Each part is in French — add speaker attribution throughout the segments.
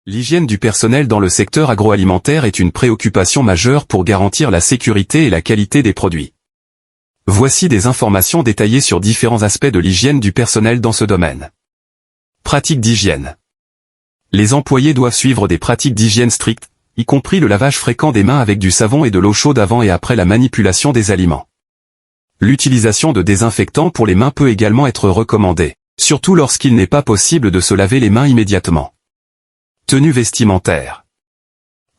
Speaker 1: L'hygiène du personnel dans le secteur agroalimentaire est une préoccupation majeure pour garantir la sécurité et la qualité des produits. Voici des informations détaillées sur différents aspects de l'hygiène du personnel dans ce domaine. Pratiques d'hygiène. Les employés doivent suivre des pratiques d'hygiène strictes, y compris le lavage fréquent des mains avec du savon et de l'eau chaude avant et après la manipulation des aliments. L'utilisation de désinfectants pour les mains peut également être recommandée, surtout lorsqu'il n'est pas possible de se laver les mains immédiatement. Tenue vestimentaire.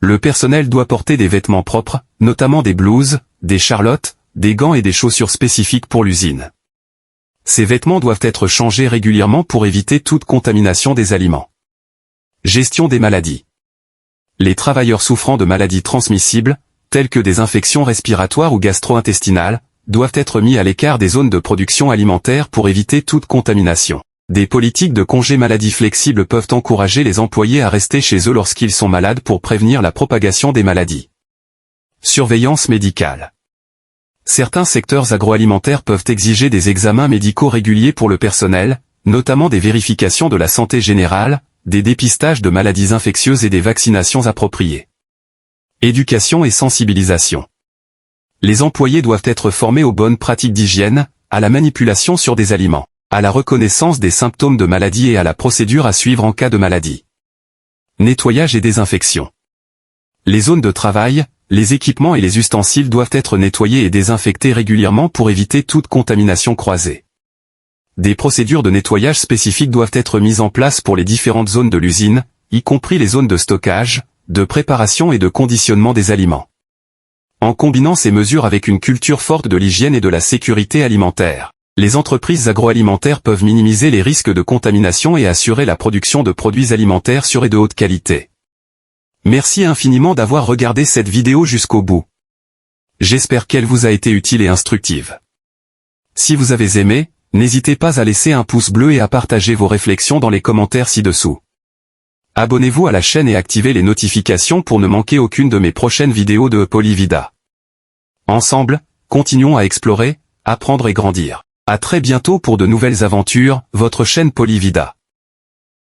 Speaker 1: Le personnel doit porter des vêtements propres, notamment des blouses, des charlottes, des gants et des chaussures spécifiques pour l'usine. Ces vêtements doivent être changés régulièrement pour éviter toute contamination des aliments. Gestion des maladies. Les travailleurs souffrant de maladies transmissibles, telles que des infections respiratoires ou gastro-intestinales, doivent être mis à l'écart des zones de production alimentaire pour éviter toute contamination. Des politiques de congés maladie flexibles peuvent encourager les employés à rester chez eux lorsqu'ils sont malades pour prévenir la propagation des maladies. Surveillance médicale. Certains secteurs agroalimentaires peuvent exiger des examens médicaux réguliers pour le personnel, notamment des vérifications de la santé générale, des dépistages de maladies infectieuses et des vaccinations appropriées. Éducation et sensibilisation. Les employés doivent être formés aux bonnes pratiques d'hygiène, à la manipulation sur des aliments, à la reconnaissance des symptômes de maladie et à la procédure à suivre en cas de maladie. Nettoyage et désinfection. Les zones de travail, les équipements et les ustensiles doivent être nettoyés et désinfectés régulièrement pour éviter toute contamination croisée. Des procédures de nettoyage spécifiques doivent être mises en place pour les différentes zones de l'usine, y compris les zones de stockage, de préparation et de conditionnement des aliments. En combinant ces mesures avec une culture forte de l'hygiène et de la sécurité alimentaire, les entreprises agroalimentaires peuvent minimiser les risques de contamination et assurer la production de produits alimentaires sûrs et de haute qualité. Merci infiniment d'avoir regardé cette vidéo jusqu'au bout. J'espère qu'elle vous a été utile et instructive. Si vous avez aimé, n'hésitez pas à laisser un pouce bleu et à partager vos réflexions dans les commentaires ci-dessous. Abonnez-vous à la chaîne et activez les notifications pour ne manquer aucune de mes prochaines vidéos de Polyvida. Ensemble, continuons à explorer, apprendre et grandir. À très bientôt pour de nouvelles aventures, votre chaîne Polyvida.